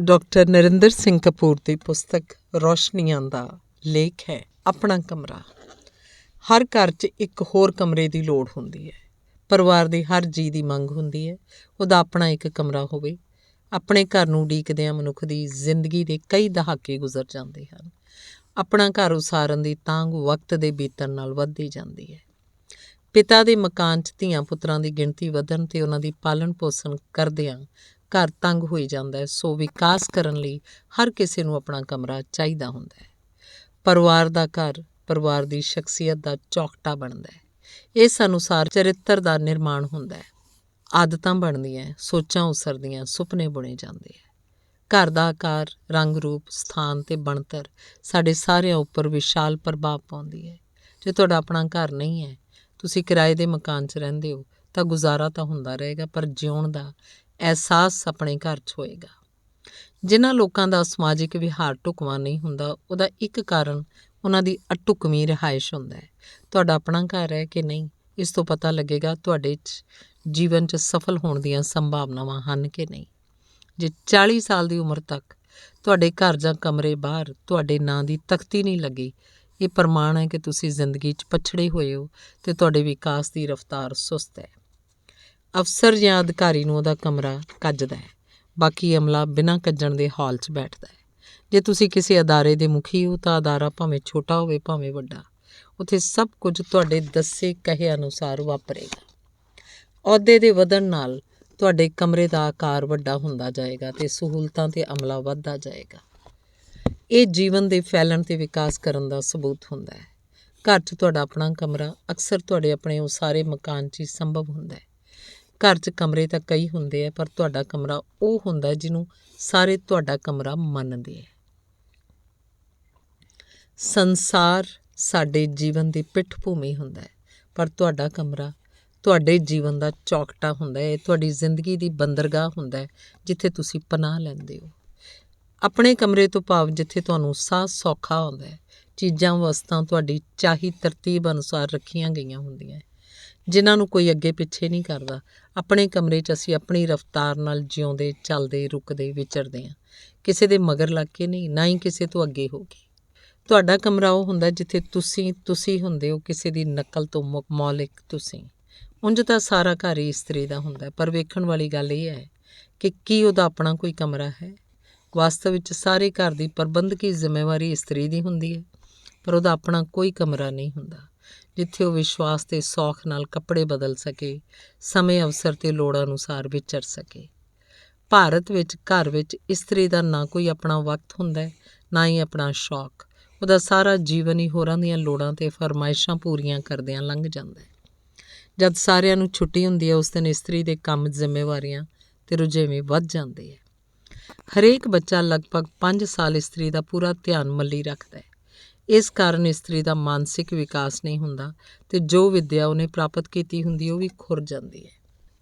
Doctor Narendra Singh Kapoor ਦੀ ਪੁਸਤਕ ਰੌਸ਼ਨੀਆਂ ਦਾ ਲੇਖ ਹੈ ਆਪਣਾ ਕਮਰਾ। ਹਰ ਘਰ 'ਚ ਇੱਕ ਹੋਰ ਕਮਰੇ ਦੀ ਲੋੜ ਹੁੰਦੀ ਹੈ। ਪਰਿਵਾਰ ਦੇ ਹਰ ਜੀਅ ਦੀ ਮੰਗ ਹੁੰਦੀ ਹੈ ਉਹਦਾ ਆਪਣਾ ਇੱਕ ਕਮਰਾ ਹੋਵੇ। ਆਪਣੇ ਘਰ ਨੂੰ ਉਡੀਕਦਿਆਂ ਮਨੁੱਖ ਦੀ ਜ਼ਿੰਦਗੀ ਦੇ ਕਈ ਦਹਾਕੇ ਗੁਜ਼ਰ ਜਾਂਦੇ ਹਨ। ਆਪਣਾ ਘਰ ਉਸਾਰਨ ਦੀ ਤਾਂਘ ਵਕਤ ਦੇ ਬੀਤਣ ਨਾਲ ਵੱਧਦੀ ਜਾਂਦੀ ਹੈ। ਪਿਤਾ ਦੇ ਮਕਾਨ 'ਚ ਧੀਆਂ ਪੁੱਤਰਾਂ ਦੀ ਗਿਣਤੀ ਵਧਣ 'ਤੇ ਉਹਨਾਂ ਦੀ ਪਾਲਣ ਪੋਸ਼ਣ ਕਰਦਿਆਂ ਘਰ ਤੰਗ ਹੋਈ ਜਾਂਦਾ ਹੈ। ਸੋ ਵਿਕਾਸ ਕਰਨ ਲਈ ਹਰ ਕਿਸੇ ਨੂੰ ਆਪਣਾ ਕਮਰਾ ਚਾਹੀਦਾ ਹੁੰਦਾ ਹੈ। ਪਰਿਵਾਰ ਦਾ ਘਰ ਪਰਿਵਾਰ ਦੀ ਸ਼ਖਸੀਅਤ ਦਾ ਚੌਖਟਾ ਬਣਦਾ ਹੈ। ਇਸ ਅਨੁਸਾਰ ਚਰਿੱਤਰ ਦਾ ਨਿਰਮਾਣ ਹੁੰਦਾ ਹੈ। ਆਦਤਾਂ ਬਣਦੀਆਂ, ਸੋਚਾਂ ਉਸਰਦੀਆਂ, ਸੁਪਨੇ ਬੁਣੇ ਜਾਂਦੇ ਹੈ। ਘਰ ਦਾ ਆਕਾਰ, ਰੰਗ ਰੂਪ, ਸਥਾਨ ਅਤੇ ਬਣਤਰ ਸਾਡੇ ਸਾਰਿਆਂ ਉੱਪਰ ਵਿਸ਼ਾਲ ਪ੍ਰਭਾਵ ਪਾਉਂਦੀ ਹੈ। ਜੇ ਤੁਹਾਡਾ ਆਪਣਾ ਘਰ ਨਹੀਂ ਹੈ, ਤੁਸੀਂ ਕਿਰਾਏ ਦੇ ਮਕਾਨ 'ਚ ਰਹਿੰਦੇ ਹੋ, ਤਾਂ ਗੁਜ਼ਾਰਾ ਤਾਂ ਹੁੰਦਾ ਰਹੇਗਾ, ਪਰ ਜਿਉਣ ਦਾ ਅਹਿਸਾਸ ਆਪਣੇ ਘਰ 'ਚ ਹੋਏਗਾ। ਜਿਨ੍ਹਾਂ ਲੋਕਾਂ ਦਾ ਸਮਾਜਿਕ ਵਿਹਾਰ ਢੁਕਵਾਂ ਨਹੀਂ ਹੁੰਦਾ, ਉਹਦਾ ਇੱਕ ਕਾਰਨ ਉਹਨਾਂ ਦੀ ਅਢੁਕਵੀਂ ਰਿਹਾਇਸ਼ ਹੁੰਦਾ ਹੈ। ਤੁਹਾਡਾ ਆਪਣਾ ਘਰ ਹੈ ਕਿ ਨਹੀਂ, ਇਸ ਤੋਂ ਪਤਾ ਲੱਗੇਗਾ ਤੁਹਾਡੇ 'ਚ ਜੀਵਨ 'ਚ ਸਫਲ ਹੋਣ ਦੀਆਂ ਸੰਭਾਵਨਾਵਾਂ ਹਨ ਕਿ ਨਹੀਂ। ਜੇ 40 ਸਾਲ ਦੀ ਉਮਰ ਤੱਕ ਤੁਹਾਡੇ ਘਰ ਜਾਂ ਕਮਰੇ ਬਾਹਰ ਤੁਹਾਡੇ ਨਾਂ ਦੀ ਤਖਤੀ ਨਹੀਂ ਲੱਗੀ, ਇਹ ਪ੍ਰਮਾਣ ਹੈ ਕਿ ਤੁਸੀਂ ਜ਼ਿੰਦਗੀ 'ਚ ਪਛੜੇ ਹੋਏ ਹੋ ਅਤੇ ਤੁਹਾਡੇ ਵਿਕਾਸ ਦੀ ਰਫ਼ਤਾਰ ਸੁਸਤ ਹੈ। ਅਫਸਰ ਜਾਂ ਅਧਿਕਾਰੀ ਨੂੰ ਉਹਦਾ ਕਮਰਾ ਕੱਜਦਾ ਹੈ, ਬਾਕੀ ਅਮਲਾ ਬਿਨਾਂ ਕੱਜਣ ਦੇ ਹਾਲ 'ਚ ਬੈਠਦਾ ਹੈ। ਜੇ ਤੁਸੀਂ ਕਿਸੇ ਅਦਾਰੇ ਦੇ ਮੁਖੀ ਹੋ ਤਾਂ ਅਦਾਰਾ ਭਾਵੇਂ ਛੋਟਾ ਹੋਵੇ ਭਾਵੇਂ ਵੱਡਾ, ਉੱਥੇ ਸਭ ਕੁਝ ਤੁਹਾਡੇ ਦੱਸੇ ਕਹੇ ਅਨੁਸਾਰ ਵਾਪਰੇਗਾ। ਅਹੁਦੇ ਦੇ ਵਧਣ ਨਾਲ ਤੁਹਾਡੇ ਕਮਰੇ ਦਾ ਆਕਾਰ ਵੱਡਾ ਹੁੰਦਾ ਜਾਏਗਾ ਅਤੇ ਸਹੂਲਤਾਂ ਅਤੇ ਅਮਲਾ ਵੱਧਦਾ ਜਾਏਗਾ। ਇਹ ਜੀਵਨ ਦੇ ਫੈਲਣ ਅਤੇ ਵਿਕਾਸ ਕਰਨ ਦਾ ਸਬੂਤ ਹੁੰਦਾ ਹੈ। ਘਰ 'ਚ ਤੁਹਾਡਾ ਆਪਣਾ ਕਮਰਾ ਅਕਸਰ ਤੁਹਾਡੇ ਆਪਣੇ ਉਸਾਰੇ ਮਕਾਨ 'ਚ ਹੀ ਸੰਭਵ ਹੁੰਦਾ ਹੈ। ਘਰ 'ਚ ਕਮਰੇ ਤਾਂ ਕਈ ਹੁੰਦੇ ਆ, ਪਰ ਤੁਹਾਡਾ ਕਮਰਾ ਉਹ ਹੁੰਦਾ ਜਿਹਨੂੰ ਸਾਰੇ ਤੁਹਾਡਾ ਕਮਰਾ ਮੰਨਦੇ ਹੈ। ਸੰਸਾਰ ਸਾਡੇ ਜੀਵਨ ਦੀ ਪਿੱਠ ਭੂਮੀ ਹੁੰਦਾ ਹੈ, ਪਰ ਤੁਹਾਡਾ ਕਮਰਾ ਤੁਹਾਡੇ ਜੀਵਨ ਦਾ ਚੌਖਟਾ ਹੁੰਦਾ ਹੈ। ਤੁਹਾਡੀ ਜ਼ਿੰਦਗੀ ਦੀ ਬੰਦਰਗਾਹ ਹੁੰਦਾ ਹੈ, ਜਿੱਥੇ ਤੁਸੀਂ ਪਨਾਹ ਲੈਂਦੇ ਹੋ। ਆਪਣੇ ਕਮਰੇ ਤੋਂ ਭਾਵ ਜਿੱਥੇ ਤੁਹਾਨੂੰ ਸਾਹ ਸੌਖਾ ਆਉਂਦਾ ਹੈ। ਚੀਜ਼ਾਂ ਵਸਤਾਂ ਤੁਹਾਡੀ ਚਾਹੀ ਤਰਤੀਬ ਅਨੁਸਾਰ ਰੱਖੀਆਂ ਗਈਆਂ ਹੁੰਦੀਆਂ, ਜਿਨ੍ਹਾਂ ਨੂੰ ਕੋਈ ਅੱਗੇ ਪਿੱਛੇ ਨਹੀਂ ਕਰਦਾ। ਆਪਣੇ ਕਮਰੇ 'ਚ ਅਸੀਂ ਆਪਣੀ ਰਫ਼ਤਾਰ ਨਾਲ ਜਿਉਂਦੇ, ਚੱਲਦੇ, ਰੁਕਦੇ, ਵਿਚਰਦੇ ਹਾਂ। ਕਿਸੇ ਦੇ ਮਗਰ ਲੱਗ ਕੇ ਨਹੀਂ, ਨਾ ਹੀ ਕਿਸੇ ਤੋਂ ਅੱਗੇ ਹੋ ਕੇ। ਤੁਹਾਡਾ ਕਮਰਾ ਉਹ ਹੁੰਦਾ ਜਿੱਥੇ ਤੁਸੀਂ ਹੁੰਦੇ ਹੋ, ਕਿਸੇ ਦੀ ਨਕਲ ਤੋਂ ਮੌਲਿਕ ਤੁਸੀਂ। ਉਂਝ ਤਾਂ ਸਾਰਾ ਘਰ ਹੀ ਇਸਤਰੀ ਦਾ ਹੁੰਦਾ, ਪਰ ਵੇਖਣ ਵਾਲੀ ਗੱਲ ਇਹ ਹੈ ਕਿ ਕੀ ਉਹਦਾ ਆਪਣਾ ਕੋਈ ਕਮਰਾ ਹੈ। ਵਾਸਤਵ ਵਿੱਚ ਸਾਰੇ ਘਰ ਦੀ ਪ੍ਰਬੰਧਕੀ ਜ਼ਿੰਮੇਵਾਰੀ ਇਸਤਰੀ ਦੀ ਹੁੰਦੀ ਹੈ, ਪਰ ਉਹਦਾ ਆਪਣਾ ਕੋਈ ਕਮਰਾ ਨਹੀਂ ਹੁੰਦਾ ਜਿੱਥੇ ਉਹ ਵਿਸ਼ਵਾਸ ਅਤੇ ਸੌਖ ਨਾਲ ਕੱਪੜੇ ਬਦਲ ਸਕੇ, ਸਮੇਂ ਅਵਸਰ ਅਤੇ ਲੋੜਾਂ ਅਨੁਸਾਰ ਵਿਚਰ ਸਕੇ। ਭਾਰਤ ਵਿੱਚ ਘਰ ਵਿੱਚ ਇਸਤਰੀ ਦਾ ਨਾ ਕੋਈ ਆਪਣਾ ਵਕਤ ਹੁੰਦਾ ਹੈ, ਨਾ ਹੀ ਆਪਣਾ ਸ਼ੌਕ। ਉਹਦਾ ਸਾਰਾ ਜੀਵਨ ਹੀ ਹੋਰਾਂ ਦੀਆਂ ਲੋੜਾਂ ਅਤੇ ਫਰਮਾਇਸ਼ਾਂ ਪੂਰੀਆਂ ਕਰਦਿਆਂ ਲੰਘ ਜਾਂਦਾ ਹੈ। ਜਦ ਸਾਰਿਆਂ ਨੂੰ ਛੁੱਟੀ ਹੁੰਦੀ ਹੈ, ਉਸ ਦਿਨ ਇਸਤਰੀ ਦੇ ਕੰਮ, ਜ਼ਿੰਮੇਵਾਰੀਆਂ ਅਤੇ ਰੁਝੇਵੇਂ ਵੱਧ ਜਾਂਦੇ ਹੈ। ਹਰੇਕ ਬੱਚਾ ਲਗਭਗ 5 ਸਾਲ ਇਸਤਰੀ ਦਾ ਪੂਰਾ ਧਿਆਨ ਮੱਲੀ ਰੱਖਦਾ ਹੈ। ਇਸ ਕਾਰਨ ਇਸਤਰੀ ਦਾ ਮਾਨਸਿਕ ਵਿਕਾਸ ਨਹੀਂ ਹੁੰਦਾ ਅਤੇ ਜੋ ਵਿੱਦਿਆ ਉਹਨੇ ਪ੍ਰਾਪਤ ਕੀਤੀ ਹੁੰਦੀ ਉਹ ਵੀ ਖੁਰ ਜਾਂਦੀ ਹੈ।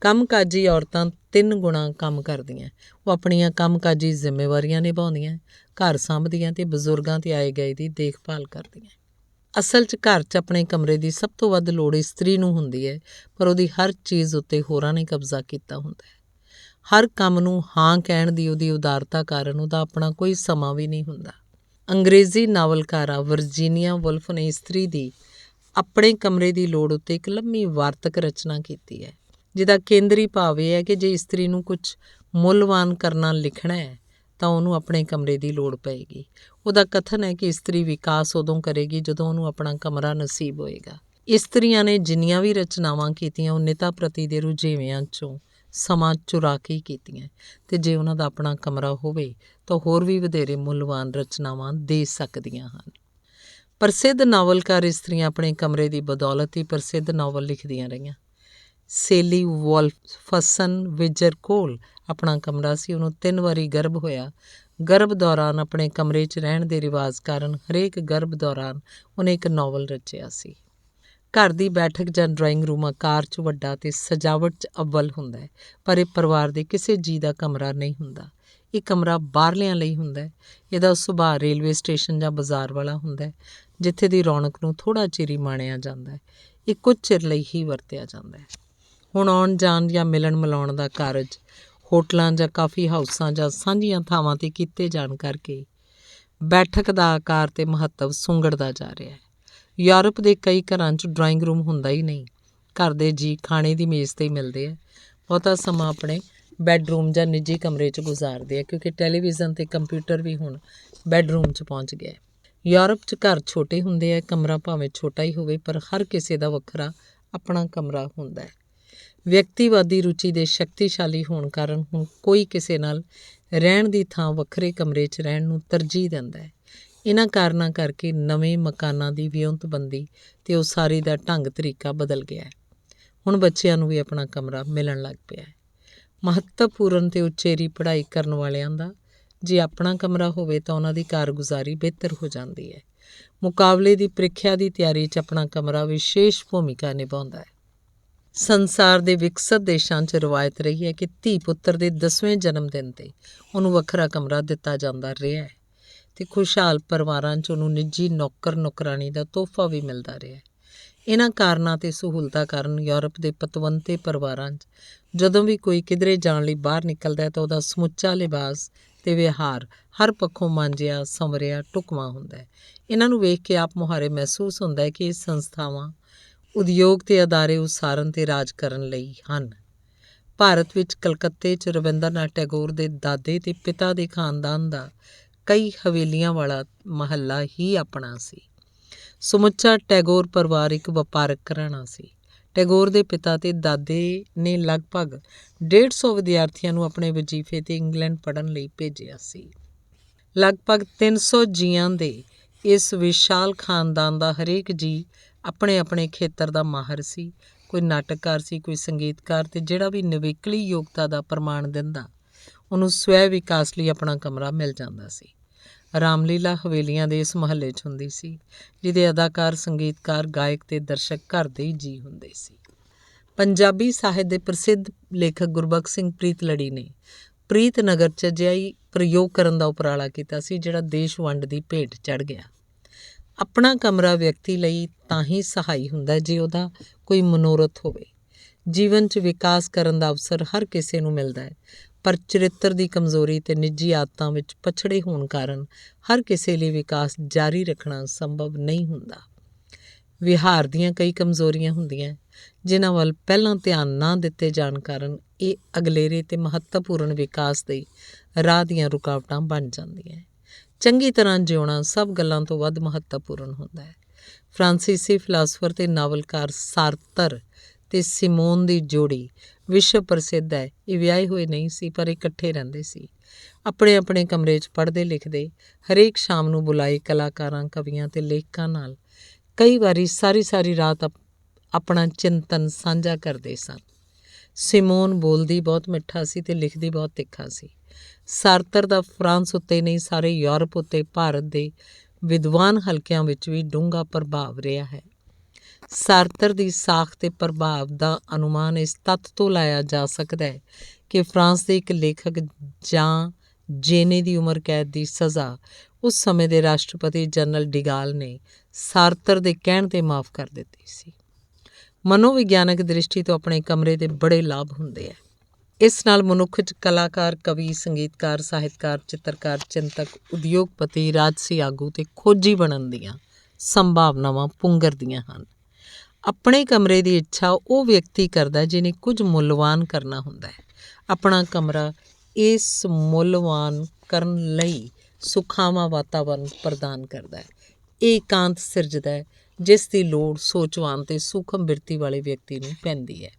ਕੰਮਕਾਜੀ ਔਰਤਾਂ 3 ਗੁਣਾ ਕੰਮ ਕਰਦੀਆਂ। ਉਹ ਆਪਣੀਆਂ ਕੰਮਕਾਜੀ ਜ਼ਿੰਮੇਵਾਰੀਆਂ ਨਿਭਾਉਂਦੀਆਂ, ਘਰ ਸਾਂਭਦੀਆਂ ਅਤੇ ਬਜ਼ੁਰਗਾਂ 'ਤੇ ਆਏ ਗਏ ਦੀ ਦੇਖਭਾਲ ਕਰਦੀਆਂ। ਅਸਲ 'ਚ ਘਰ 'ਚ ਆਪਣੇ ਕਮਰੇ ਦੀ ਸਭ ਤੋਂ ਵੱਧ ਲੋੜ ਇਸਤਰੀ ਨੂੰ ਹੁੰਦੀ ਹੈ, ਪਰ ਉਹਦੀ ਹਰ ਚੀਜ਼ ਉੱਤੇ ਹੋਰਾਂ ਨੇ ਕਬਜ਼ਾ ਕੀਤਾ ਹੁੰਦਾ ਹੈ। ਹਰ ਕੰਮ ਨੂੰ ਹਾਂ ਕਹਿਣ ਦੀ ਉਹਦੀ ਉਦਾਰਤਾ ਕਾਰਨ ਉਹਦਾ ਆਪਣਾ ਕੋਈ ਸਮਾਂ ਵੀ ਨਹੀਂ ਹੁੰਦਾ। ਅੰਗਰੇਜ਼ੀ ਨਾਵਲਕਾਰਾ ਵਰਜੀਨੀਆ ਵੁਲਫ ਨੇ ਇਸਤਰੀ ਦੀ ਆਪਣੇ ਕਮਰੇ ਦੀ ਲੋੜ ਉੱਤੇ ਇੱਕ ਲੰਮੀ ਵਾਰਤਕ ਰਚਨਾ ਕੀਤੀ ਹੈ, ਜਿਹਦਾ ਕੇਂਦਰੀ ਭਾਵ ਇਹ ਹੈ ਕਿ ਜੇ ਇਸਤਰੀ ਨੂੰ ਕੁਝ ਮੁੱਲਵਾਨ ਕਰਨਾ ਲਿਖਣਾ ਹੈ ਤਾਂ ਉਹਨੂੰ ਆਪਣੇ ਕਮਰੇ ਦੀ ਲੋੜ ਪਏਗੀ। ਉਹਦਾ ਕਥਨ ਹੈ ਕਿ ਇਸਤਰੀ ਵਿਕਾਸ ਉਦੋਂ ਕਰੇਗੀ ਜਦੋਂ ਉਹਨੂੰ ਆਪਣਾ ਕਮਰਾ ਨਸੀਬ ਹੋਏਗਾ। ਇਸਤਰੀਆਂ ਨੇ ਜਿੰਨੀਆਂ ਵੀ ਰਚਨਾਵਾਂ ਕੀਤੀਆਂ ਉਹ ਨਿਤਾ ਪ੍ਰਤੀ ਦੇ ਰੁਝੇਵਿਆਂ 'ਚੋਂ ਸਮਾਂ ਚੁਰਾ ਕੇ ਕੀਤੀਆਂ, ਅਤੇ ਜੇ ਉਹਨਾਂ ਦਾ ਆਪਣਾ ਕਮਰਾ ਹੋਵੇ ਤਾਂ ਹੋਰ ਵੀ ਵਧੇਰੇ ਮੁੱਲਵਾਨ ਰਚਨਾਵਾਂ ਦੇ ਸਕਦੀਆਂ ਹਨ। ਪ੍ਰਸਿੱਧ ਨਾਵਲਕਾਰ ਇਸਤਰੀਆਂ ਆਪਣੇ ਕਮਰੇ ਦੀ ਬਦੌਲਤ ਹੀ ਪ੍ਰਸਿੱਧ ਨਾਵਲ ਲਿਖਦੀਆਂ ਰਹੀਆਂ। ਸੇਲੀ ਵੋਲਫਸਨ ਵਿਜਰ ਕੋਲ ਆਪਣਾ ਕਮਰਾ ਸੀ। ਉਹਨੂੰ 3 ਵਾਰੀ ਗਰਭ ਹੋਇਆ। ਗਰਭ ਦੌਰਾਨ ਆਪਣੇ ਕਮਰੇ 'ਚ ਰਹਿਣ ਦੇ ਰਿਵਾਜ਼ ਕਾਰਨ ਹਰੇਕ ਗਰਭ ਦੌਰਾਨ ਉਹਨੇ ਇੱਕ ਨਾਵਲ ਰਚਿਆ ਸੀ। ਘਰ ਦੀ ਬੈਠਕ ਜਾਂ ਡਰਾਇੰਗ ਰੂਮ ਆਕਾਰ 'ਚ ਵੱਡਾ ਅਤੇ ਸਜਾਵਟ 'ਚ ਅੱਵਲ ਹੁੰਦਾ ਹੈ, ਪਰ ਇਹ ਪਰਿਵਾਰ ਦੇ ਕਿਸੇ ਜੀਅ ਦਾ ਕਮਰਾ ਨਹੀਂ ਹੁੰਦਾ। ਇਹ ਕਮਰਾ ਬਾਹਰਲਿਆਂ ਲਈ ਹੁੰਦਾ ਹੈ। ਇਹਦਾ ਸੁਭਾਅ ਰੇਲਵੇ ਸਟੇਸ਼ਨ ਜਾਂ ਬਾਜ਼ਾਰ ਵਾਲਾ ਹੁੰਦਾ ਹੈ, ਜਿੱਥੇ ਦੀ ਰੌਣਕ ਨੂੰ ਥੋੜ੍ਹਾ ਚਿਰ ਹੀ ਮਾਣਿਆ ਜਾਂਦਾ ਹੈ। ਇਹ ਕੁਝ ਚਿਰ ਲਈ ਹੀ ਵਰਤਿਆ ਜਾਂਦਾ ਹੈ। ਹੁਣ ਆਉਣ ਜਾਣ ਜਾਂ ਮਿਲਣ ਮਿਲਾਉਣ ਦਾ ਕਾਰਜ ਹੋਟਲਾਂ ਜਾਂ ਕਾਫੀ ਹਾਊਸਾਂ ਜਾਂ ਸਾਂਝੀਆਂ ਥਾਵਾਂ 'ਤੇ ਕੀਤੇ ਜਾਣ ਕਰਕੇ ਬੈਠਕ ਦਾ ਆਕਾਰ ਅਤੇ ਮਹੱਤਵ ਸੁੰਗੜਦਾ ਜਾ ਰਿਹਾ ਹੈ। ਯੂਰਪ ਦੇ ਕਈ ਘਰਾਂ 'ਚ ਡਰਾਇੰਗ ਰੂਮ ਹੁੰਦਾ ਹੀ ਨਹੀਂ। ਘਰ ਦੇ ਜੀਅ ਖਾਣੇ ਦੀ ਮੇਜ਼ 'ਤੇ ਹੀ ਮਿਲਦੇ ਆ। ਬਹੁਤਾ ਸਮਾਂ ਆਪਣੇ ਬੈੱਡਰੂਮ ਜਾਂ ਨਿੱਜੀ ਕਮਰੇ 'ਚ ਗੁਜ਼ਾਰਦੇ ਆ, ਕਿਉਂਕਿ ਟੈਲੀਵਿਜ਼ਨ ਅਤੇ ਕੰਪਿਊਟਰ ਵੀ ਹੁਣ ਬੈੱਡਰੂਮ 'ਚ ਪਹੁੰਚ ਗਿਆ। ਯੂਰਪ 'ਚ ਘਰ ਛੋਟੇ ਹੁੰਦੇ ਆ। ਕਮਰਾ ਭਾਵੇਂ ਛੋਟਾ ਹੀ ਹੋਵੇ, ਪਰ ਹਰ ਕਿਸੇ ਦਾ ਵੱਖਰਾ ਆਪਣਾ ਕਮਰਾ ਹੁੰਦਾ ਹੈ। ਵਿਅਕਤੀਵਾਦੀ ਰੁਚੀ ਦੇ ਸ਼ਕਤੀਸ਼ਾਲੀ ਹੋਣ ਕਾਰਨ ਹੁਣ ਕੋਈ ਕਿਸੇ ਨਾਲ ਰਹਿਣ ਦੀ ਥਾਂ ਵੱਖਰੇ ਕਮਰੇ 'ਚ ਰਹਿਣ ਨੂੰ ਤਰਜੀਹ ਦਿੰਦਾ ਹੈ। ਇਹਨਾਂ ਕਾਰਨਾਂ ਕਰਕੇ ਨਵੇਂ ਮਕਾਨਾਂ ਦੀ ਵਿਉਂਤਬੰਦੀ ਅਤੇ ਉਸਾਰੀ ਦਾ ਢੰਗ ਤਰੀਕਾ ਬਦਲ ਗਿਆ ਹੈ। ਹੁਣ ਬੱਚਿਆਂ ਨੂੰ ਵੀ ਆਪਣਾ ਕਮਰਾ ਮਿਲਣ ਲੱਗ ਪਿਆ ਹੈ। ਮਹੱਤਵਪੂਰਨ ਅਤੇ ਉਚੇਰੀ ਪੜ੍ਹਾਈ ਕਰਨ ਵਾਲਿਆਂ ਦਾ ਜੇ ਆਪਣਾ ਕਮਰਾ ਹੋਵੇ ਤਾਂ ਉਹਨਾਂ ਦੀ ਕਾਰਗੁਜ਼ਾਰੀ ਬਿਹਤਰ ਹੋ ਜਾਂਦੀ ਹੈ। ਮੁਕਾਬਲੇ ਦੀ ਪ੍ਰੀਖਿਆ ਦੀ ਤਿਆਰੀ 'ਚ ਆਪਣਾ ਕਮਰਾ ਵਿਸ਼ੇਸ਼ ਭੂਮਿਕਾ ਨਿਭਾਉਂਦਾ ਹੈ। ਸੰਸਾਰ ਦੇ ਵਿਕਸਤ ਦੇਸ਼ਾਂ 'ਚ ਰਵਾਇਤ ਰਹੀ ਹੈ ਕਿ ਧੀ ਪੁੱਤਰ ਦੇ 10ਵੇਂ ਜਨਮ ਦਿਨ 'ਤੇ ਉਹਨੂੰ ਵੱਖਰਾ ਕਮਰਾ ਦਿੱਤਾ ਜਾਂਦਾ ਰਿਹਾ ਹੈ ਅਤੇ ਖੁਸ਼ਹਾਲ ਪਰਿਵਾਰਾਂ 'ਚ ਉਹਨੂੰ ਨਿੱਜੀ ਨੌਕਰ ਨੌਕਰਾਣੀ ਦਾ ਤੋਹਫਾ ਵੀ ਮਿਲਦਾ ਰਿਹਾ ਹੈ। ਇਹਨਾਂ ਕਾਰਨਾਂ ਅਤੇ ਸਹੂਲਤਾਂ ਕਾਰਨ ਯੂਰਪ ਦੇ ਪਤਵੰਤੇ ਪਰਿਵਾਰਾਂ 'ਚ ਜਦੋਂ ਵੀ ਕੋਈ ਕਿਧਰੇ ਜਾਣ ਲਈ ਬਾਹਰ ਨਿਕਲਦਾ ਹੈ ਤਾਂ ਉਹਦਾ ਸਮੁੱਚਾ ਲਿਬਾਸ ਅਤੇ ਵਿਹਾਰ ਹਰ ਪੱਖੋਂ ਮਾਂਜਿਆ ਸੰਵਰਿਆ ਢੁਕਵਾਂ ਹੁੰਦਾ ਹੈ। ਇਹਨਾਂ ਨੂੰ ਵੇਖ ਕੇ ਆਪ ਮੁਹਾਰੇ ਮਹਿਸੂਸ ਹੁੰਦਾ ਹੈ ਕਿ ਇਹ ਸੰਸਥਾਵਾਂ ਉਦਯੋਗ ਅਤੇ ਅਦਾਰੇ ਉਸਾਰਨ ਅਤੇ ਰਾਜ ਕਰਨ ਲਈ ਹਨ। ਭਾਰਤ ਵਿੱਚ ਕਲਕੱਤੇ 'ਚ ਰਵਿੰਦਰਨਾਥ ਟੈਗੋਰ ਦੇ ਦਾਦੇ ਅਤੇ ਪਿਤਾ ਦੇ ਖਾਨਦਾਨ ਦਾ ਕਈ ਹਵੇਲੀਆਂ ਵਾਲਾ ਮਹੱਲਾ ਹੀ ਆਪਣਾ ਸੀ। ਸਮੁੱਚਾ ਟੈਗੋਰ ਪਰਿਵਾਰ ਇੱਕ ਵਪਾਰਕ ਘਰਾਣਾ ਸੀ। ਟੈਗੋਰ ਦੇ ਪਿਤਾ ਅਤੇ ਦਾਦੇ ਨੇ ਲਗਭਗ 150 ਵਿਦਿਆਰਥੀਆਂ ਨੂੰ ਆਪਣੇ ਵਜ਼ੀਫੇ 'ਤੇ ਇੰਗਲੈਂਡ ਪੜ੍ਹਨ ਲਈ ਭੇਜਿਆ ਸੀ। ਲਗਭਗ 300 ਜੀਆਂ ਦੇ ਇਸ ਵਿਸ਼ਾਲ ਖਾਨਦਾਨ ਦਾ ਹਰੇਕ ਜੀਅ ਆਪਣੇ ਆਪਣੇ ਖੇਤਰ ਦਾ ਮਾਹਰ ਸੀ। ਕੋਈ ਨਾਟਕਕਾਰ ਸੀ, ਕੋਈ ਸੰਗੀਤਕਾਰ, ਅਤੇ ਜਿਹੜਾ ਵੀ ਨਿਵੇਕਲੀ ਯੋਗਤਾ ਦਾ ਪ੍ਰਮਾਣ ਦਿੰਦਾ ਉਹਨੂੰ ਸਵੈ ਵਿਕਾਸ ਲਈ ਆਪਣਾ ਕਮਰਾ ਮਿਲ ਜਾਂਦਾ ਸੀ। ਰਾਮਲੀਲਾ ਹਵੇਲੀਆਂ ਦੇ ਇਸ ਮਹੱਲੇ 'ਚ ਹੁੰਦੀ ਸੀ, ਜਿਹਦੇ ਅਦਾਕਾਰ, ਸੰਗੀਤਕਾਰ, ਗਾਇਕ ਅਤੇ ਦਰਸ਼ਕ ਘਰ ਦੇ ਹੀ ਜੀਅ ਹੁੰਦੇ ਸੀ। ਪੰਜਾਬੀ ਸਾਹਿਤ ਦੇ ਪ੍ਰਸਿੱਧ ਲੇਖਕ ਗੁਰਬਖਸ਼ ਸਿੰਘ ਪ੍ਰੀਤਲੜੀ ਨੇ ਪ੍ਰੀਤਨਗਰ 'ਚ ਅਜਿਹਾ ਹੀ ਪ੍ਰਯੋਗ ਕਰਨ ਦਾ ਉਪਰਾਲਾ ਕੀਤਾ ਸੀ ਜਿਹੜਾ ਦੇਸ਼ ਵੰਡ ਦੀ ਭੇਟ ਚੜ੍ਹ ਗਿਆ। ਆਪਣਾ ਕਮਰਾ ਵਿਅਕਤੀ ਲਈ ਤਾਂ ਹੀ ਸਹਾਈ ਹੁੰਦਾ ਜੇ ਉਹਦਾ ਕੋਈ ਮਨੋਰਥ ਹੋਵੇ। ਜੀਵਨ 'ਚ ਵਿਕਾਸ ਕਰਨ ਦਾ ਅਵਸਰ ਹਰ ਕਿਸੇ ਨੂੰ ਮਿਲਦਾ ਹੈ, ਪਰ ਚਰਿੱਤਰ ਦੀ ਕਮਜ਼ੋਰੀ ਅਤੇ ਨਿੱਜੀ ਆਦਤਾਂ ਵਿੱਚ ਪਛੜੇ ਹੋਣ ਕਾਰਨ ਹਰ ਕਿਸੇ ਲਈ ਵਿਕਾਸ ਜਾਰੀ ਰੱਖਣਾ ਸੰਭਵ ਨਹੀਂ ਹੁੰਦਾ। ਵਿਹਾਰ ਦੀਆਂ ਕਈ ਕਮਜ਼ੋਰੀਆਂ ਹੁੰਦੀਆਂ ਜਿਨ੍ਹਾਂ ਵੱਲ ਪਹਿਲਾਂ ਧਿਆਨ ਨਾ ਦਿੱਤੇ ਜਾਣ ਕਾਰਨ ਇਹ ਅਗਲੇਰੇ ਅਤੇ ਮਹੱਤਵਪੂਰਨ ਵਿਕਾਸ ਦੇ ਰਾਹ ਦੀਆਂ ਰੁਕਾਵਟਾਂ ਬਣ ਜਾਂਦੀਆਂ। ਚੰਗੀ ਤਰ੍ਹਾਂ ਜਿਉਣਾ ਸਭ ਗੱਲਾਂ ਤੋਂ ਵੱਧ ਮਹੱਤਵਪੂਰਨ ਹੁੰਦਾ ਹੈ। ਫਰਾਂਸੀਸੀ ਫਿਲਾਸਫਰ ਅਤੇ ਨਾਵਲਕਾਰ ਸਾਰਤਰ ਅਤੇ ਸਿਮੋਨ ਦੀ ਜੋੜੀ ਵਿਸ਼ਵ ਪ੍ਰਸਿੱਧ ਹੈ। ਇਹ ਵਿਆਹੇ ਹੋਏ ਨਹੀਂ ਸੀ, ਪਰ ਇਕੱਠੇ ਰਹਿੰਦੇ ਸੀ। ਆਪਣੇ ਆਪਣੇ ਕਮਰੇ 'ਚ ਪੜ੍ਹਦੇ ਲਿਖਦੇ, ਹਰੇਕ ਸ਼ਾਮ ਨੂੰ ਬੁਲਾਏ ਕਲਾਕਾਰਾਂ, ਕਵੀਆਂ ਅਤੇ ਲੇਖਕਾਂ ਨਾਲ ਕਈ ਵਾਰੀ ਸਾਰੀ ਰਾਤ ਆਪਣਾ ਚਿੰਤਨ ਸਾਂਝਾ ਕਰਦੇ ਸਨ। ਸਿਮੋਨ ਬੋਲਦੀ ਬਹੁਤ ਮਿੱਠਾ ਸੀ ਅਤੇ ਲਿਖਦੀ ਬਹੁਤ ਤਿੱਖਾ ਸੀ। ਸਾਰਤਰ ਦਾ ਫਰਾਂਸ ਉੱਤੇ ਨਹੀਂ, ਸਾਰੇ ਯੂਰਪ ਉੱਤੇ ਭਾਰਤ ਦੇ ਵਿਦਵਾਨ ਹਲਕਿਆਂ ਵਿੱਚ ਵੀ ਡੂੰਘਾ ਪ੍ਰਭਾਵ ਰਿਹਾ ਹੈ। ਸਾਰਤਰ ਦੀ ਸਾਖ ਅਤੇ ਪ੍ਰਭਾਵ ਦਾ ਅਨੁਮਾਨ ਇਸ ਤੱਥ ਤੋਂ ਲਾਇਆ ਜਾ ਸਕਦਾ ਹੈ ਕਿ ਫਰਾਂਸ ਦੇ ਇੱਕ ਲੇਖਕ ਜਾਂ ਜੇਨੇ ਦੀ ਉਮਰ ਕੈਦ ਦੀ ਸਜ਼ਾ ਉਸ ਸਮੇਂ ਦੇ ਰਾਸ਼ਟਰਪਤੀ ਜਨਰਲ ਡਿਗਾਲ ਨੇ ਸਾਰਤਰ ਦੇ ਕਹਿਣ 'ਤੇ ਮਾਫ਼ ਕਰ ਦਿੱਤੀ ਸੀ। ਮਨੋਵਿਗਿਆਨਕ ਦ੍ਰਿਸ਼ਟੀ ਤੋਂ ਆਪਣੇ ਕਮਰੇ ਦੇ ਬੜੇ ਲਾਭ ਹੁੰਦੇ ਆ। ਇਸ ਨਾਲ ਮਨੁੱਖ 'ਚ ਕਲਾਕਾਰ, ਕਵੀ, ਸੰਗੀਤਕਾਰ, ਸਾਹਿਤਕਾਰ, ਚਿੱਤਰਕਾਰ, ਚਿੰਤਕ, ਉਦਯੋਗਪਤੀ, ਰਾਜਸੀ ਆਗੂ ਅਤੇ ਖੋਜੀ ਬਣਨ ਦੀਆਂ ਸੰਭਾਵਨਾਵਾਂ ਪੁੰਗਰਦੀਆਂ ਹਨ। ਆਪਣੇ ਕਮਰੇ ਦੀ ਇੱਛਾ ਉਹ ਵਿਅਕਤੀ ਕਰਦਾ ਜਿਹਨੇ ਕੁਝ ਮੁੱਲਵਾਨ ਕਰਨਾ ਹੁੰਦਾ ਹੈ। ਆਪਣਾ ਕਮਰਾ ਇਸ ਮੁੱਲਵਾਨ ਕਰਨ ਲਈ ਸੁਖਾਵਾਂ ਵਾਤਾਵਰਨ ਪ੍ਰਦਾਨ ਕਰਦਾ ਹੈ। ਇਹ ਇਕਾਂਤ ਸਿਰਜਦਾ ਹੈ ਜਿਸ ਦੀ ਲੋੜ ਸੋਚਵਾਨ ਅਤੇ ਸੂਖਮ ਬਿਰਤੀ ਵਾਲੇ ਵਿਅਕਤੀ ਨੂੰ ਪੈਂਦੀ ਹੈ।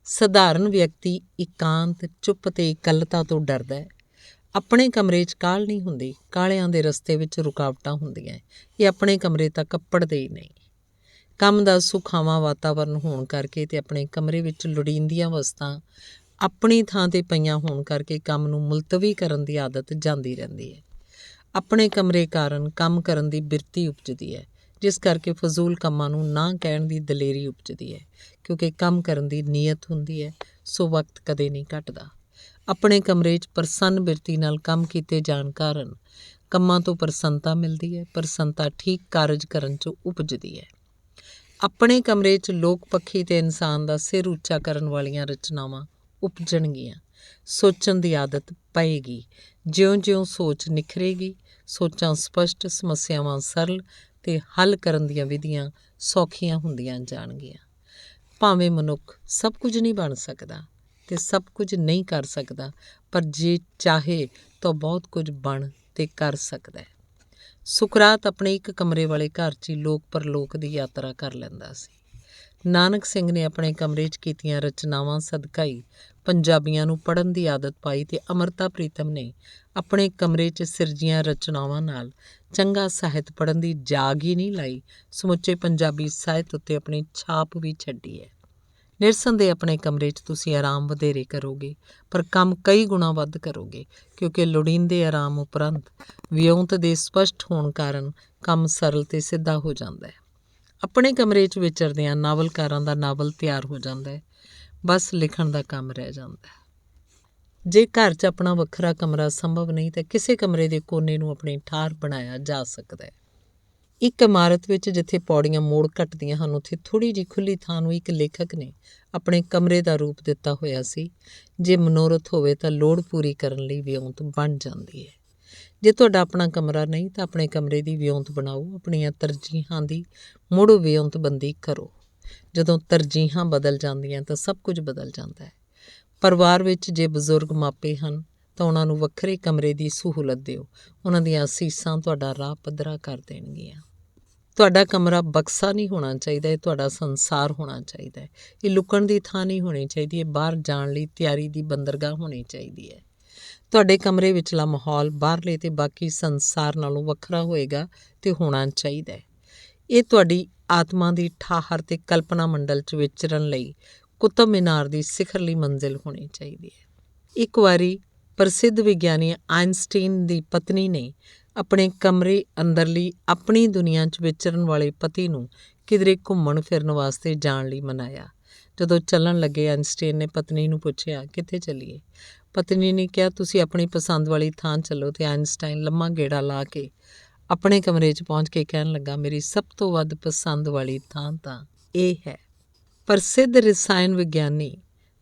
ਸਧਾਰਨ ਵਿਅਕਤੀ ਇਕਾਂਤ, ਚੁੱਪ ਅਤੇ ਇਕੱਲਤਾ ਤੋਂ ਡਰਦਾ ਹੈ। ਆਪਣੇ ਕਮਰੇ 'ਚ ਕਾਹਲ ਨਹੀਂ ਹੁੰਦੀ। ਕਾਹਲਿਆਂ ਦੇ ਰਸਤੇ ਵਿੱਚ ਰੁਕਾਵਟਾਂ ਹੁੰਦੀਆਂ। ਇਹ ਆਪਣੇ ਕਮਰੇ ਤੱਕ ਅੱਪੜਦੇ ਹੀ ਨਹੀਂ। ਕੰਮ ਦਾ ਸੁਖਾਵਾਂ ਵਾਤਾਵਰਨ ਹੋਣ ਕਰਕੇ ਅਤੇ ਆਪਣੇ ਕਮਰੇ ਵਿੱਚ ਲੋੜੀਂਦੀਆਂ ਵਸਤਾਂ ਆਪਣੀ ਥਾਂ 'ਤੇ ਪਈਆਂ ਹੋਣ ਕਰਕੇ ਕੰਮ ਨੂੰ ਮੁਲਤਵੀ ਕਰਨ ਦੀ ਆਦਤ ਜਾਂਦੀ ਰਹਿੰਦੀ ਹੈ। ਆਪਣੇ ਕਮਰੇ ਕਾਰਨ ਕੰਮ ਕਰਨ ਦੀ ਬਿਰਤੀ ਉਪਜਦੀ ਹੈ, ਜਿਸ ਕਰਕੇ ਫਜ਼ੂਲ ਕੰਮਾਂ ਨੂੰ ਨਾ ਕਹਿਣ ਦੀ ਦਲੇਰੀ ਉਪਜਦੀ ਹੈ, ਕਿਉਂਕਿ ਕੰਮ ਕਰਨ ਦੀ ਨੀਅਤ ਹੁੰਦੀ ਹੈ, ਸੋ ਵਕਤ ਕਦੇ ਨਹੀਂ ਘਟਦਾ। ਆਪਣੇ ਕਮਰੇ 'ਚ ਪ੍ਰਸੰਨ ਬਿਰਤੀ ਨਾਲ ਕੰਮ ਕੀਤੇ ਜਾਣ ਕਾਰਨ ਕੰਮਾਂ ਤੋਂ ਪ੍ਰਸੰਨਤਾ ਮਿਲਦੀ ਹੈ। ਪ੍ਰਸੰਨਤਾ ਠੀਕ ਕਾਰਜ ਕਰਨ 'ਚ ਉਪਜਦੀ ਹੈ। ਆਪਣੇ ਕਮਰੇ 'ਚ ਲੋਕ ਪੱਖੀ ਅਤੇ ਇਨਸਾਨ ਦਾ ਸਿਰ ਉੱਚਾ ਕਰਨ ਵਾਲੀਆਂ ਰਚਨਾਵਾਂ ਉਪਜਣਗੀਆਂ। ਸੋਚਣ ਦੀ ਆਦਤ ਪਏਗੀ। ਜਿਉਂ-ਜਿਉਂ ਸੋਚ ਨਿਖਰੇਗੀ, ਸੋਚਾਂ ਸਪਸ਼ਟ, ਸਮੱਸਿਆਵਾਂ ਸਰਲ ਤੇ ਹੱਲ ਕਰਨ ਦੀਆਂ ਵਿਧੀਆਂ ਸੌਖੀਆਂ ਹੁੰਦੀਆਂ ਜਾਣਗੀਆਂ। ਭਾਵੇਂ ਮਨੁੱਖ ਸਭ ਕੁਝ ਨਹੀਂ ਬਣ ਸਕਦਾ ਤੇ ਸਭ ਕੁਝ ਨਹੀਂ ਕਰ ਸਕਦਾ, ਪਰ ਜੇ ਚਾਹੇ ਤਾਂ ਬਹੁਤ ਕੁਝ ਬਣ ਤੇ ਕਰ ਸਕਦਾ ਹੈ। ਸੁਕਰਾਤ ਆਪਣੇ ਇੱਕ ਕਮਰੇ ਵਾਲੇ ਘਰ 'ਚ ਹੀ ਲੋਕ ਪਰਲੋਕ ਦੀ ਯਾਤਰਾ ਕਰ ਲੈਂਦਾ ਸੀ। ਨਾਨਕ ਸਿੰਘ ਨੇ ਆਪਣੇ ਕਮਰੇ 'ਚ ਕੀਤੀਆਂ ਰਚਨਾਵਾਂ ਸਦਕਾ ਹੀ ਪੰਜਾਬੀਆਂ ਨੂੰ ਪੜ੍ਹਨ ਦੀ ਆਦਤ ਪਾਈ ਤੇ ਅੰਮ੍ਰਿਤਾ ਪ੍ਰੀਤਮ ਨੇ ਆਪਣੇ ਕਮਰੇ 'ਚ ਸਿਰਜੀਆਂ ਰਚਨਾਵਾਂ ਨਾਲ ਚੰਗਾ ਸਾਹਿਤ ਪੜ੍ਹਨ ਦੀ ਜਾਗ ਹੀ ਨਹੀਂ ਲਾਈ, ਸਮੁੱਚੇ ਪੰਜਾਬੀ ਸਾਹਿਤ ਉੱਤੇ ਆਪਣੀ ਛਾਪ ਵੀ ਛੱਡੀ ਹੈ। ਨਿਰਸੰਦੇਹ ਆਪਣੇ ਕਮਰੇ 'ਚ ਤੁਸੀਂ ਆਰਾਮ ਵਧੇਰੇ ਕਰੋਗੇ, ਪਰ ਕੰਮ ਕਈ ਗੁਣਾ ਵੱਧ ਕਰੋਗੇ, ਕਿਉਂਕਿ ਲੋੜੀਂਦੇ ਆਰਾਮ ਉਪਰੰਤ ਵਿਉਂਤ ਦੇ ਸਪਸ਼ਟ ਹੋਣ ਕਾਰਨ ਕੰਮ ਸਰਲ ਤੇ ਸਿੱਧਾ ਹੋ ਜਾਂਦਾ ਹੈ। ਆਪਣੇ ਕਮਰੇ 'ਚ ਵਿਚਰਦਿਆਂ ਨਾਵਲਕਾਰਾਂ ਦਾ ਨਾਵਲ ਤਿਆਰ ਹੋ ਜਾਂਦਾ ਹੈ, ਬਸ ਲਿਖਣ ਦਾ ਕੰਮ ਰਹਿ ਜਾਂਦਾ ਹੈ। ਜੇ ਘਰ 'ਚ ਆਪਣਾ ਵੱਖਰਾ ਕਮਰਾ ਸੰਭਵ ਨਹੀਂ ਤਾਂ ਕਿਸੇ ਕਮਰੇ ਦੇ ਕੋਨੇ ਨੂੰ ਆਪਣੀ ਠਾਹਰ ਬਣਾਇਆ ਜਾ ਸਕਦਾ ਹੈ। ਇੱਕ ਇਮਾਰਤ ਵਿੱਚ ਜਿੱਥੇ ਪੌੜੀਆਂ ਮੋੜ ਘੱਟਦੀਆਂ ਹਨ, ਉੱਥੇ ਥੋੜ੍ਹੀ ਜਿਹੀ ਖੁੱਲ੍ਹੀ ਥਾਂ ਨੂੰ ਇੱਕ ਲੇਖਕ ਨੇ ਆਪਣੇ ਕਮਰੇ ਦਾ ਰੂਪ ਦਿੱਤਾ ਹੋਇਆ ਸੀ। ਜੇ ਮਨੋਰਥ ਹੋਵੇ ਤਾਂ ਲੋੜ ਪੂਰੀ ਕਰਨ ਲਈ ਵਿਉਂਤ ਬਣ ਜਾਂਦੀ ਹੈ। ਜੇ ਤੁਹਾਡਾ ਆਪਣਾ ਕਮਰਾ ਨਹੀਂ ਤਾਂ ਆਪਣੇ ਕਮਰੇ ਦੀ ਵਿਉਂਤ ਬਣਾਓ, ਆਪਣੀਆਂ ਤਰਜੀਹਾਂ ਦੀ ਮੁੜ ਵਿਉਂਤਬੰਦੀ ਕਰੋ। ਜਦੋਂ ਤਰਜੀਹਾਂ ਬਦਲ ਜਾਂਦੀਆਂ ਤਾਂ ਸਭ ਕੁਝ ਬਦਲ ਜਾਂਦਾ ਹੈ। ਪਰਿਵਾਰ ਵਿੱਚ ਜੇ ਬਜ਼ੁਰਗ ਮਾਪੇ ਹਨ ਤਾਂ ਉਹਨਾਂ ਨੂੰ ਵੱਖਰੇ ਕਮਰੇ ਦੀ ਸਹੂਲਤ ਦਿਓ, ਉਹਨਾਂ ਦੀਆਂ ਅਸੀਸਾਂ ਤੁਹਾਡਾ ਰਾਹ ਪੱਧਰਾ ਕਰ ਦੇਣਗੀਆਂ। ਤੁਹਾਡਾ ਕਮਰਾ ਬਕਸਾ ਨਹੀਂ ਹੋਣਾ ਚਾਹੀਦਾ, ਇਹ ਤੁਹਾਡਾ ਸੰਸਾਰ ਹੋਣਾ ਚਾਹੀਦਾ ਹੈ। ਇਹ ਲੁਕਣ ਦੀ ਥਾਂ ਨਹੀਂ ਹੋਣੀ ਚਾਹੀਦੀ, ਇਹ ਬਾਹਰ ਜਾਣ ਲਈ ਤਿਆਰੀ ਦੀ ਬੰਦਰਗਾਹ ਹੋਣੀ ਚਾਹੀਦੀ ਹੈ। ਤੁਹਾਡੇ ਕਮਰੇ ਵਿਚਲਾ ਮਾਹੌਲ ਬਾਹਰਲੇ ਤੇ ਬਾਕੀ ਸੰਸਾਰ ਨਾਲੋਂ ਵੱਖਰਾ ਹੋਏਗਾ ਤੇ ਹੋਣਾ ਚਾਹੀਦਾ ਹੈ। ਇਹ ਤੁਹਾਡੀ ਆਤਮਾ ਦੀ ਠਾਹਰ ਤੇ ਕਲਪਨਾ ਮੰਡਲ 'ਚ ਵਿਚਰਨ ਲਈ ਕੁਤਬ ਮੀਨਾਰ ਦੀ ਸਿਖਰਲੀ ਮੰਜ਼ਿਲ ਹੋਣੀ ਚਾਹੀਦੀ ਹੈ। ਇੱਕ ਵਾਰੀ ਪ੍ਰਸਿੱਧ ਵਿਗਿਆਨੀ ਆਇਨਸਟੀਨ ਦੀ ਪਤਨੀ ਨੇ ਆਪਣੇ ਕਮਰੇ ਅੰਦਰਲੀ ਆਪਣੀ ਦੁਨੀਆ 'ਚ ਵਿਚਰਨ ਵਾਲੇ ਪਤੀ ਨੂੰ ਕਿਧਰੇ ਘੁੰਮਣ ਫਿਰਨ ਵਾਸਤੇ ਜਾਣ ਲਈ ਮਨਾਇਆ। ਜਦੋਂ ਚੱਲਣ ਲੱਗੇ, ਆਇਨਸਟੀਨ ਨੇ ਪਤਨੀ ਨੂੰ ਪੁੱਛਿਆ, ਕਿੱਥੇ ਚੱਲੀਏ? ਪਤਨੀ ਨੇ ਕਿਹਾ, ਤੁਸੀਂ ਆਪਣੀ ਪਸੰਦ ਵਾਲੀ ਥਾਂ ਚੱਲੋ। ਤੇ ਆਇਨਸਟਾਈਨ ਲੰਮਾ ਗੇੜਾ ਲਾ ਕੇ ਆਪਣੇ ਕਮਰੇ 'ਚ ਪਹੁੰਚ ਕੇ ਕਹਿਣ ਲੱਗਾ, ਮੇਰੀ ਸਭ ਤੋਂ ਵੱਧ ਪਸੰਦ ਵਾਲੀ ਥਾਂ ਤਾਂ ਇਹ ਹੈ। ਪ੍ਰਸਿੱਧ ਰਸਾਇਣ ਵਿਗਿਆਨੀ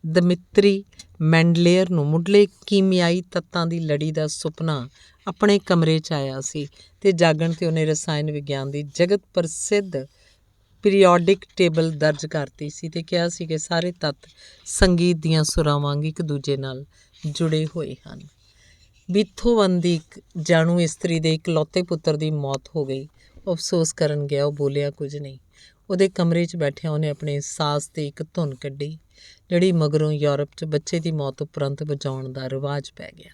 ਦਮਿਤਰੀ ਮੈਂਡਲੀਅਰ ਨੂੰ ਮੁੱਢਲੇ ਕੀਮਿਆਈ ਤੱਤਾਂ ਦੀ ਲੜੀ ਦਾ ਸੁਪਨਾ ਆਪਣੇ ਕਮਰੇ 'ਚ ਆਇਆ ਸੀ ਤੇ ਜਾਗਣ 'ਤੇ ਉਹਨੇ ਰਸਾਇਣ ਵਿਗਿਆਨ ਦੀ ਜਗਤ ਪ੍ਰਸਿੱਧ ਪੀਰੀਓਡਿਕ ਟੇਬਲ ਦਰਜ ਕਰਤੀ ਸੀ ਤੇ ਕਿਹਾ ਸੀ ਕਿ ਸਾਰੇ ਤੱਤ ਸੰਗੀਤ ਦੀਆਂ ਸੁਰਾਂ ਵਾਂਗ ਇੱਕ ਦੂਜੇ ਨਾਲ ਜੁੜੇ ਹੋਏ ਹਨ। ਬੀਥੋਵਨ ਦੀ ਇੱਕ ਜਾਣੂ ਇਸਤਰੀ ਦੇ ਇਕਲੌਤੇ ਪੁੱਤਰ ਦੀ ਮੌਤ ਹੋ ਗਈ। ਉਹ ਅਫਸੋਸ ਕਰਨ ਗਿਆ, ਉਹ ਬੋਲਿਆ ਕੁਝ ਨਹੀਂ। ਉਹਦੇ ਕਮਰੇ 'ਚ ਬੈਠਿਆ ਉਹਨੇ ਆਪਣੇ ਸਾਜ਼ 'ਤੇ ਇੱਕ ਧੁਨ ਕੱਢੀ, ਜਿਹੜੀ ਮਗਰੋਂ ਯੂਰਪ 'ਚ ਬੱਚੇ ਦੀ ਮੌਤ ਉਪਰੰਤ ਵਜਾਉਣ ਦਾ ਰਿਵਾਜ ਪੈ ਗਿਆ।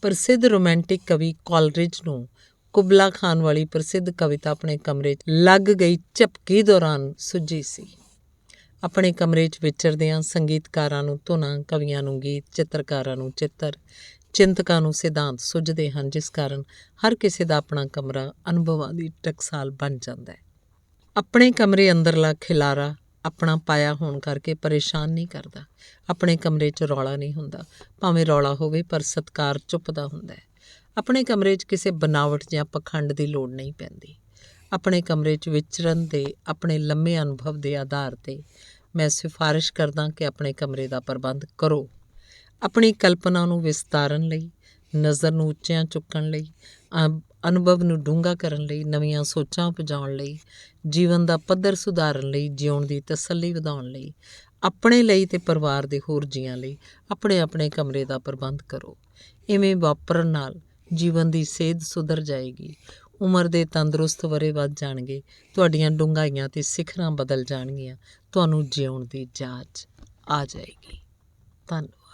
ਪ੍ਰਸਿੱਧ ਰੋਮਾਂਟਿਕ ਕਵੀ ਕੋਲਰਿਜ ਨੂੰ ਕੁਬਲਾ ਖਾਨ ਵਾਲੀ ਪ੍ਰਸਿੱਧ ਕਵਿਤਾ ਆਪਣੇ ਕਮਰੇ 'ਚ ਲੱਗ ਗਈ ਝਪਕੀ ਦੌਰਾਨ ਸੁੱਝੀ ਸੀ। ਆਪਣੇ ਕਮਰੇ 'ਚ ਵਿਚਰਦਿਆਂ ਸੰਗੀਤਕਾਰਾਂ ਨੂੰ ਧੁਨਾਂ, ਕਵੀਆਂ ਨੂੰ ਗੀਤ, ਚਿੱਤਰਕਾਰਾਂ ਨੂੰ ਚਿੱਤਰ, ਚਿੰਤਕਾਂ ਨੂੰ ਸਿਧਾਂਤ ਸੁੱਝਦੇ ਹਨ, ਜਿਸ ਕਾਰਨ ਹਰ ਕਿਸੇ ਦਾ ਆਪਣਾ ਕਮਰਾ ਅਨੁਭਵਾਂ ਦੀ ਟਕਸਾਲ ਬਣ ਜਾਂਦਾ ਹੈ। ਆਪਣੇ ਕਮਰੇ ਅੰਦਰਲਾ ਖਿਲਾਰਾ ਆਪਣਾ ਪਾਇਆ ਹੋਣ ਕਰਕੇ ਪਰੇਸ਼ਾਨ ਨਹੀਂ ਕਰਦਾ। ਆਪਣੇ ਕਮਰੇ 'ਚ ਰੌਲਾ ਨਹੀਂ ਹੁੰਦਾ, ਭਾਵੇਂ ਰੌਲਾ ਹੋਵੇ ਪਰ ਸਤਿਕਾਰ ਚੁੱਪ ਦਾ ਹੁੰਦਾ ਹੈ। ਆਪਣੇ ਕਮਰੇ 'ਚ ਕਿਸੇ ਬਨਾਵਟ ਜਾਂ ਪਖੰਡ ਦੀ ਲੋੜ ਨਹੀਂ ਪੈਂਦੀ। ਆਪਣੇ ਕਮਰੇ 'ਚ ਵਿਚਰਨ ਦੇ ਆਪਣੇ ਲੰਮੇ ਅਨੁਭਵ ਦੇ ਆਧਾਰ 'ਤੇ ਮੈਂ ਸਿਫਾਰਿਸ਼ ਕਰਦਾ ਕਿ ਆਪਣੇ ਕਮਰੇ ਦਾ ਪ੍ਰਬੰਧ ਕਰੋ। ਆਪਣੀ ਕਲਪਨਾ ਨੂੰ ਵਿਸਤਾਰਨ ਲਈ, ਨਜ਼ਰ ਨੂੰ ਉੱਚਿਆਂ ਚੁੱਕਣ ਲਈ, ਅਨੁਭਵ ਨੂੰ ਡੂੰਘਾ ਕਰਨ ਲਈ, ਨਵੀਆਂ ਸੋਚਾਂ ਉਪਜਾਉਣ ਲਈ, ਜੀਵਨ ਦਾ ਪੱਧਰ ਸੁਧਾਰਨ ਲਈ, ਜਿਉਣ ਦੀ ਤਸੱਲੀ ਵਧਾਉਣ ਲਈ, ਆਪਣੇ ਲਈ ਤੇ ਪਰਿਵਾਰ ਦੇ ਹੋਰ ਜੀਆਂ ਲਈ ਆਪਣੇ ਆਪਣੇ ਕਮਰੇ ਦਾ ਪ੍ਰਬੰਧ ਕਰੋ। ਇਵੇਂ ਵਾਪਰਨ ਨਾਲ ਜੀਵਨ ਦੀ ਸੇਧ ਸੁਧਰ ਜਾਏਗੀ, ਉਮਰ ਦੇ ਤੰਦਰੁਸਤ ਵਰ੍ਹੇ ਵੱਧ ਜਾਣਗੇ, ਤੁਹਾਡੀਆਂ ਡੂੰਘਾਈਆਂ ਤੇ ਸਿਖਰਾਂ ਬਦਲ ਜਾਣਗੀਆਂ, ਤੁਹਾਨੂੰ ਜਿਉਣ ਦੀ ਜਾਚ ਆ ਜਾਏਗੀ। ਧੰਨਵਾਦ।